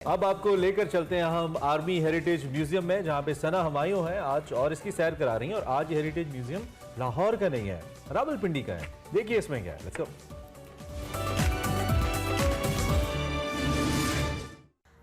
अब आपको लेकर चलते हैं हम आर्मी हेरिटेज म्यूजियम में, जहां पे सना हुमायूं है आज और इसकी सैर करा रही हैं। और आज ये हेरिटेज म्यूजियम लाहौर का नहीं है, रावलपिंडी का है। देखिए इसमें क्या है, लेट्स गो।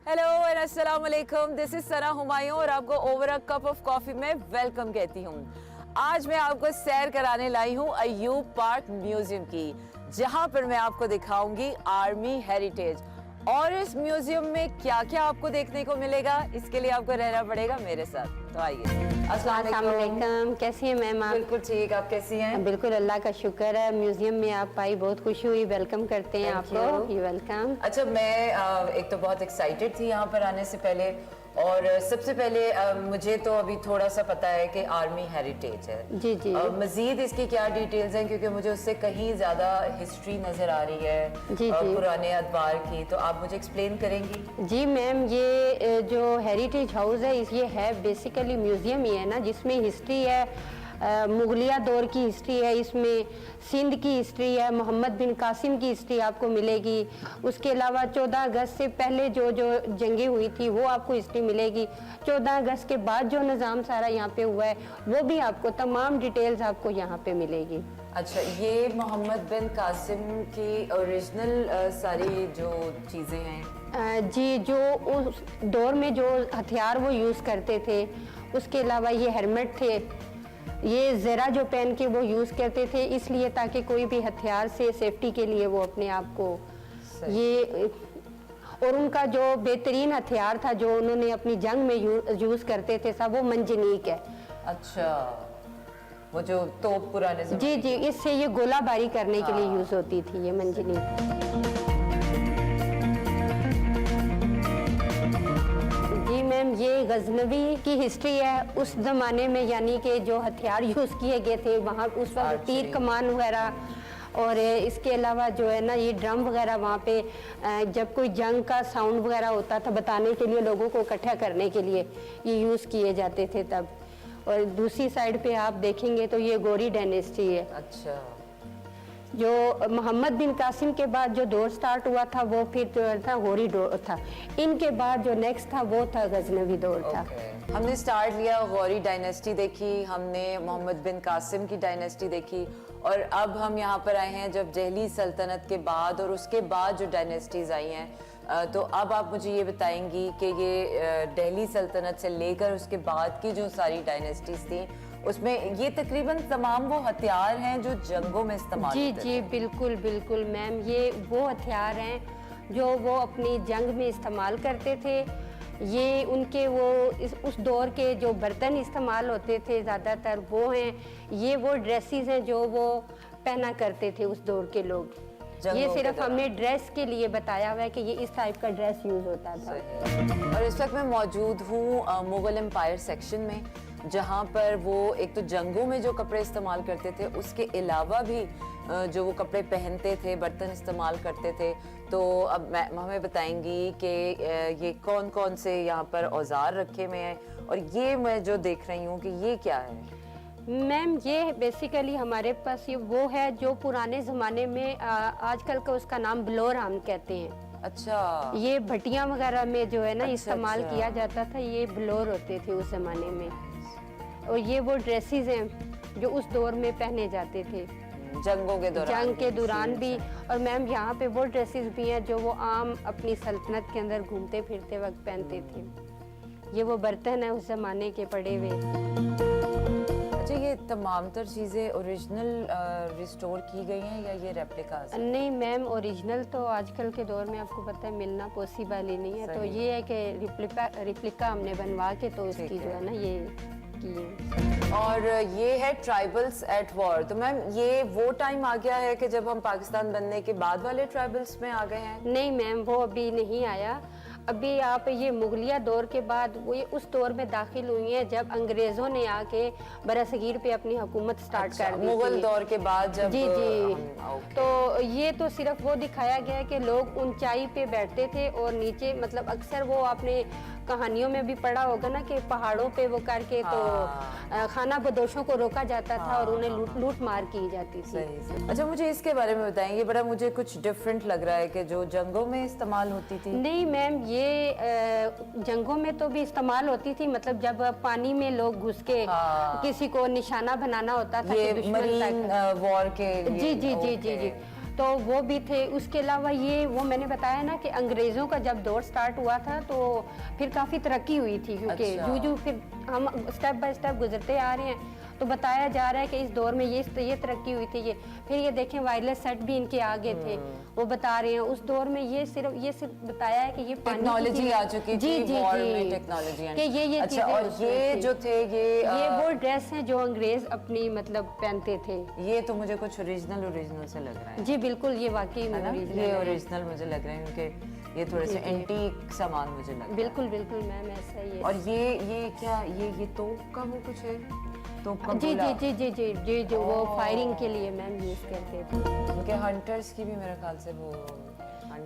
हेलो एंड अस्सलाम वालेकुम, दिस इज सना हुमायूं और आपको over a cup of coffee में वेलकम कहती हूँ। आज मैं आपको सैर कराने लाई हूँ अयूब पार्क म्यूजियम की, जहाँ पर मैं आपको दिखाऊंगी आर्मी हेरिटेज। और इस म्यूजियम में क्या क्या आपको देखने को मिलेगा, इसके लिए आपको रहना पड़ेगा मेरे साथ। तो आइए। अस्सलाम वालेकुम, कैसी हैं मैम आप? बिल्कुल ठीक, आप कैसी हैं? बिल्कुल, अल्लाह का शुक्र है। म्यूजियम में आप आई, बहुत खुशी हुई। वेलकम करते हैं आपको। You welcome. अच्छा, मैं एक तो बहुत एक्साइटेड थी यहाँ पर आने से पहले, और सबसे पहले मुझे तो अभी थोड़ा सा पता है कि आर्मी हेरिटेज है। जी जी। मजीद इसकी क्या डिटेल्स हैं, क्योंकि मुझे उससे कहीं ज़्यादा हिस्ट्री नज़र आ रही है जी जी। पुराने अदवार की, तो आप मुझे एक्सप्लेन करेंगी? जी मैम, ये जो हेरिटेज हाउस है ये है बेसिकली म्यूजियम ही है ना, जिसमें हिस्ट्री है, मुगलिया दौर की हिस्ट्री है, इसमें सिंध की हिस्ट्री है, मोहम्मद बिन कासिम की हिस्ट्री आपको मिलेगी। उसके अलावा 14 अगस्त से पहले जो जो जंगें हुई थी वो आपको हिस्ट्री मिलेगी। 14 अगस्त के बाद जो निज़ाम सारा यहाँ पे हुआ है वो भी आपको तमाम डिटेल्स आपको यहाँ पे मिलेगी। अच्छा, ये मोहम्मद बिन कासिम की ओरिजिनल सारी जो चीज़ें हैं? जी, जो उस दौर में जो हथियार वो यूज़ करते थे, उसके अलावा ये हेलमेट थे, ये ज़रा जो पहन के वो यूज़ करते थे, इसलिए ताकि कोई भी हथियार से सेफ्टी के लिए वो अपने आप को ये। और उनका जो बेहतरीन हथियार था जो उन्होंने अपनी जंग में यूज़ करते थे सब, वो मंजनीक है। अच्छा, वो जो तोप पुराने जी जी, इससे ये गोलाबारी करने के लिए यूज़ होती थी ये मंजनीक। जी मैम, ये गजनवी की हिस्ट्री है। उस ज़माने में यानी कि जो हथियार यूज़ किए गए थे वहाँ उस वक्त तीर कमान वगैरह, और इसके अलावा जो है ना ये ड्रम वगैरह वहाँ पे जब कोई जंग का साउंड वगैरह होता था बताने के लिए, लोगों को इकट्ठा करने के लिए ये यूज़ किए जाते थे तब। और दूसरी साइड पे आप देखेंगे तो ये गोरी डायनेस्टी है। अच्छा, जो मोहम्मद बिन कासिम के बाद जो दौर स्टार्ट हुआ था वो फिर जो था गोरी दौर था। इनके बाद जो नेक्स्ट था वो था गजनवी दौर था। हमने स्टार्ट लिया, गौरी डायनेस्टी देखी, हमने मोहम्मद बिन कासिम की डायनेस्टी देखी, और अब हम यहाँ पर आए हैं जब दिल्ली सल्तनत के बाद और उसके बाद जो डायनेस्टीज आई हैं। तो अब आप मुझे ये बताएंगी कि ये दिल्ली सल्तनत से लेकर उसके बाद की जो सारी डायनेस्टीज थी उसमें ये तकरीबन तमाम वो हथियार हैं जो जंगों में इस्तेमाल जी होते जी, थे। बिल्कुल बिल्कुल मैम, ये वो हथियार हैं जो वो अपनी जंग में इस्तेमाल करते थे। ये उनके वो उस दौर के जो बर्तन इस्तेमाल होते थे ज़्यादातर वो हैं। ये वो ड्रेसेस हैं जो वो पहना करते थे उस दौर के लोग। ये सिर्फ हमने ड्रेस के लिए बताया हुआ है कि ये इस टाइप का ड्रेस यूज़ होता था। और इस वक्त मैं मौजूद हूँ मुगल एम्पायर सेक्शन में, जहाँ पर वो एक तो जंगों में जो कपड़े इस्तेमाल करते थे, उसके अलावा भी जो वो कपड़े पहनते थे, बर्तन इस्तेमाल करते थे। तो अब हमें बताएंगी कि ये कौन कौन से यहाँ पर औजार रखे हुए हैं, और ये मैं जो देख रही हूँ कि ये क्या है? मैम, ये बेसिकली हमारे पास ये वो है जो पुराने ज़माने में आजकल का उसका नाम ब्लोर हम कहते हैं। अच्छा, ये भटियाँ वगैरह में जो है ना इस्तेमाल अच्छा। किया जाता था, ये ब्लोर होते थे उस ज़माने में। और ये वो ड्रेसेस हैं जो उस दौर में पहने जाते थे जंगों के दौरान, जंग के दौरान भी। और मैम यहाँ पे वो ड्रेसेस भी हैं जो वो आम अपनी सल्तनत के अंदर घूमते फिरते वक्त पहनते थे। ये वो बर्तन है उस ज़माने के पड़े हुए। अच्छा, ये तमाम तर चीज़ें ओरिजिनल रिस्टोर की गई हैं या ये रेप्लिकास? नहीं मैम, ओरिजिनल तो आजकल के दौर में आपको पता है मिलना पॉसिबल ही नहीं है। तो ये है कि रिप्लिका हमने बनवा के तो उसकी जो है ना ये की है। और ये है ट्राइबल्स एट वॉर। तो मैम, ये वो टाइम आ गया है कि जब हम पाकिस्तान बनने के बाद वाले ट्राइबल्स में आ गए हैं? नहीं मैम, वो अभी नहीं आया। अभी आप ये मुगलिया दौर के बाद वो ये उस दौर में दाखिल हुई हैं जब अंग्रेज़ों ने आके बरसगीर पे अपनी हुकूमत स्टार्ट कर दी। मुगल दौर के बाद जब जी जी। तो ये तो सिर्फ वो दिखाया गया है कि लोग ऊंचाई पे बैठते थे और नीचे, मतलब अक्सर वो आपने कहानियों में भी पढ़ा होगा ना कि पहाड़ों पे वो करके तो खाना बदोशों को रोका जाता था और उन्हें लूट मार की जाती थी। सही। अच्छा, मुझे इसके बारे में बताएंगे, बड़ा मुझे कुछ डिफरेंट लग रहा है कि जो जंगों में इस्तेमाल होती थी। नहीं मैम, ये जंगों में तो भी इस्तेमाल होती थी, मतलब जब पानी में लोग घुस के किसी को निशाना बनाना होता था ये कि दुश्मन मरीन वॉर के लिए। जी जी जी जी जी, तो वो भी थे। उसके अलावा ये वो मैंने बताया ना कि अंग्रेज़ों का जब दौर स्टार्ट हुआ था तो फिर काफ़ी तरक्की हुई थी, क्योंकि यूं फिर हम स्टेप बाय स्टेप गुजरते आ रहे हैं, तो बताया जा रहा है कि इस दौर में ये तरक्की हुई थी। ये फिर ये देखें वायरलेस सेट भी इनके आगे थे, वो बता रहे हैं उस दौर में ये सिर्फ बताया है कि ये टेक्नोलॉजी आ चुकी थी, वॉर में टेक्नोलॉजी कि ये अच्छा, और ये जो थे ये वो ड्रेस हैं जो अंग्रेज अपनी मतलब पहनते थे। ये तो मुझे कुछ ओरिजिनल से लग रहा है। जी बिल्कुल, ये वाकई ये ओरिजिनल मुझे लग रहा है, क्योंकि ये थोड़े से एंटीक सामान मुझे लग रहा है। बिल्कुल बिल्कुल मैम, ऐसा ही है। और ये क्या, ये तोप का वो कुछ है, तोप का जी गोला? जी जी जी जी जो वो फायरिंग के लिए मैम यूज करते थे। उनके हंटर्स की भी मेरे ख्याल से वो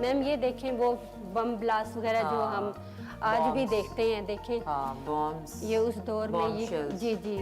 मैम ये देखें वो बम ब्लास्ट वगैरह जो हम आज भी देखते हैं, देखें बॉम्ब्स, ये उस दौर में ये जी जी,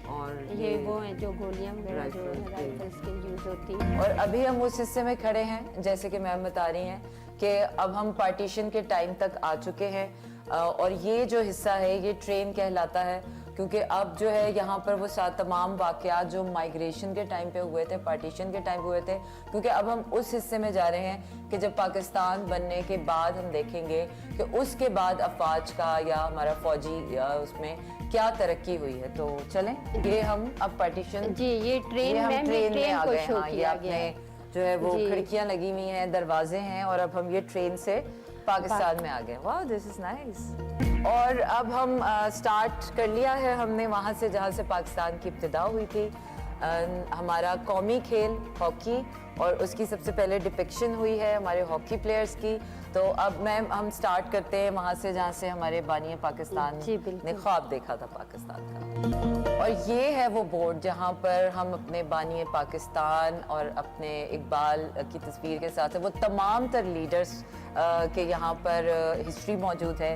और ये वो हैं जो गोलियां वगैरह जो राइफल्स के यूज होती हैं। और अभी हम उस हिस्से में खड़े हैं, जैसे कि मैम बता रही हैं कि अब हम पार्टीशन के टाइम तक आ चुके हैं, और ये जो हिस्सा है ये ट्रेन कहलाता है, क्योंकि अब जो है यहाँ पर वो तमाम वाक़यात जो माइग्रेशन के टाइम पे हुए थे, पार्टीशन के टाइम हुए थे, क्योंकि अब हम उस हिस्से में जा रहे हैं कि जब पाकिस्तान बनने के बाद हम देखेंगे कि उसके बाद अफवाज का या हमारा फौजी या उसमें क्या तरक्की हुई है। तो चलें, ये हम अब पार्टीशन जी, ये ट्रेन में आ गए। शो हाँ, ये किया आपने गया जो है वो खिड़कियाँ लगी हुई हैं, दरवाजे हैं, और अब हम ये ट्रेन से पाकिस्तान में आ गए। वाह, दिस इज नाइस। और अब हम स्टार्ट कर लिया है हमने वहाँ से जहाँ से पाकिस्तान की इब्तिदा हुई थी। हमारा कौमी खेल हॉकी, और उसकी सबसे पहले डिपिक्शन हुई है हमारे हॉकी प्लेयर्स की। तो अब मैम हम स्टार्ट करते हैं वहाँ से जहाँ से हमारे बानी पाकिस्तान ने ख्वाब देखा था पाकिस्तान का। और ये है वो बोर्ड जहाँ पर हम अपने बानी पाकिस्तान और अपने इकबाल की तस्वीर के साथ है वो तमाम तर लीडर्स के यहाँ पर हिस्ट्री मौजूद है,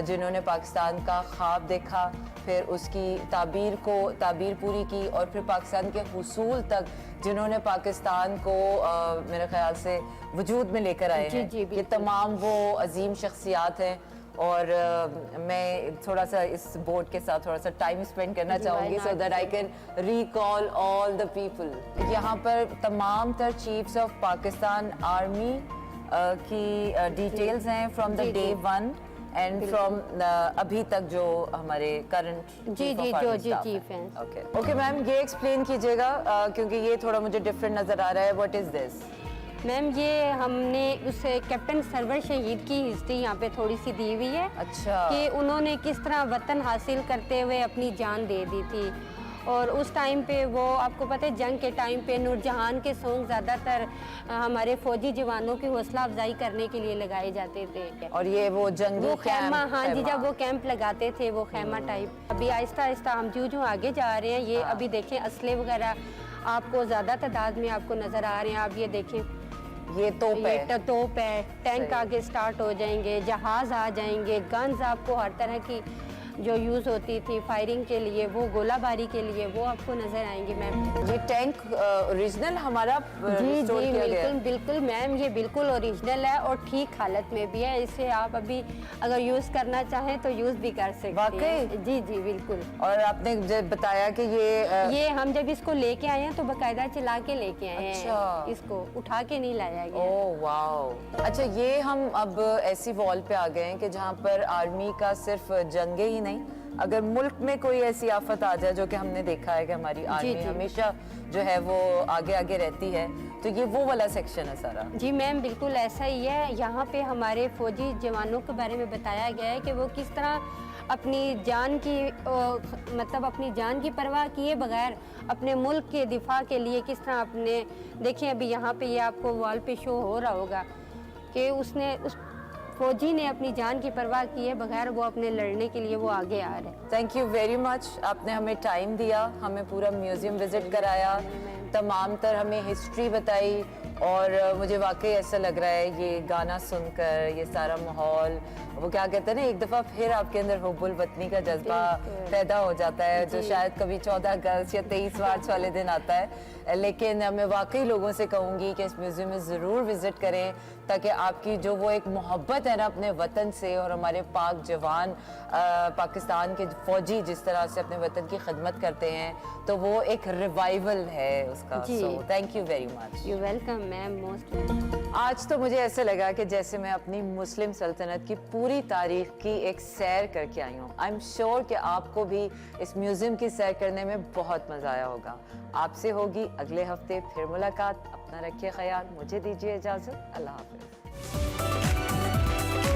जिन्होंने पाकिस्तान का ख्वाब देखा, फिर उसकी ताबीर पूरी की, और फिर पाकिस्तान के हुसूल तक जिन्होंने पाकिस्तान को मेरे ख्याल से वजूद में लेकर आए हैं। ये तमाम वो अजीम शख्सियात हैं, और मैं थोड़ा सा इस बोर्ड के साथ थोड़ा सा टाइम स्पेंड करना चाहूँगी, so that I can recall all the people. यहाँ पर तमाम तर चीफ्स ऑफ पाकिस्तान आर्मी की डिटेल्स हैं from the day 1 and from अभी तक जो हमारे करंट चीफ हैं। ओके मैम, ये एक्सप्लेन कीजिएगा क्योंकि ये थोड़ा मुझे डिफरेंट नजर आ रहा है। What is this? मैम ये हमने उस कैप्टन सरवर शहीद की हिस्ट्री यहाँ पे थोड़ी सी दी हुई है। अच्छा। कि उन्होंने किस तरह वतन हासिल करते हुए अपनी जान दे दी थी, और उस टाइम पे वो आपको पता है जंग के टाइम पे नूरजहान के सॉन्ग ज़्यादातर हमारे फौजी जवानों की हौसला अफजाई करने के लिए लगाए जाते थे। और ये वो जंगी खैमा, हाँ जी, जब वो कैंप लगाते थे वो खैमा टाइप। अभी आहिस्ता आहिस्ता हम जो आगे जा रहे हैं, ये अभी देखें असले वगैरह आपको ज़्यादा तादाद में आपको नज़र आ रहे हैं। आप ये देखें, ये तोप है, टैंक आगे स्टार्ट हो जाएंगे, जहाज आ जाएंगे, गन्स आपको हर तरह की जो यूज़ होती थी फायरिंग के लिए, वो गोलाबारी के लिए, वो आपको नजर आएंगे मैम। ये टैंक ओरिजिनल हमारा जी बिल्कुल मैम, ये बिल्कुल ओरिजिनल है और ठीक हालत में भी है। इसे आप अभी अगर यूज़ करना चाहें तो यूज़ भी कर सकते हैं। जी जी बिल्कुल। और आपने जब बताया कि ये हम जब इसको लेके आए हैं तो बाकायदा चला के लेके आए हैं, इसको उठा के नहीं लाया गया। Oh wow. अच्छा, ये हम अब ऐसी वॉल पे आ गए हैं कि जहाँ पर आर्मी का सिर्फ जंगे ही नहीं, अगर मुल्क में कोई ऐसी आफत आ जाए, जो कि हमने देखा है कि हमारी आर्मी हमेशा जो है वो आगे आगे रहती है, तो ये वो वाला सेक्शन है सारा। जी मैम बिल्कुल ऐसा ही है। यहाँ पे हमारे फौजी जवानों के बारे में बताया गया है कि वो किस तरह अपनी जान की मतलब अपनी जान की परवाह किए बगैर अपने मुल्क के दिफा के लिए किस तरह अपने, देखिए अभी यहाँ पे ये आपको वॉल पे शो हो रहा होगा कि उस फौजी ने अपनी जान की परवाह किए बगैर वो अपने लड़ने के लिए वो आगे आ रहे हैं। थैंक यू वेरी मच, आपने हमें टाइम दिया, हमें पूरा म्यूजियम विजिट कराया, तमाम तर हमें हिस्ट्री बताई, और मुझे वाकई ऐसा लग रहा है ये गाना सुनकर, ये सारा माहौल वो क्या कहते हैं ना, एक दफ़ा फिर आपके अंदर हुब्बुल वतनी का जज्बा पैदा हो जाता है, जो शायद कभी 14 अगस्त या 23 मार्च वाले दिन आता है। लेकिन मैं वाकई लोगों से कहूँगी कि इस म्यूज़ियम में ज़रूर विज़िट करें, ताकि आपकी जो वो एक मोहब्बत है ना अपने वतन से, और हमारे पाक जवान पाकिस्तान के फ़ौजी जिस तरह से अपने वतन की खिदमत करते हैं, तो वो एक रिवाइवल है उसका। So thank you very much. You welcome ma'am, most. आज तो मुझे ऐसे लगा कि जैसे मैं अपनी मुस्लिम सल्तनत की पूरी तारीख की एक सैर करके आई हूँ। आई एम श्योर कि आपको भी इस म्यूज़ियम की सैर करने में बहुत मज़ा आया होगा। आपसे होगी अगले हफ्ते फिर मुलाकात। अपना रखिए ख्याल, मुझे दीजिए इजाज़त। अल्लाह हाफ़िज़।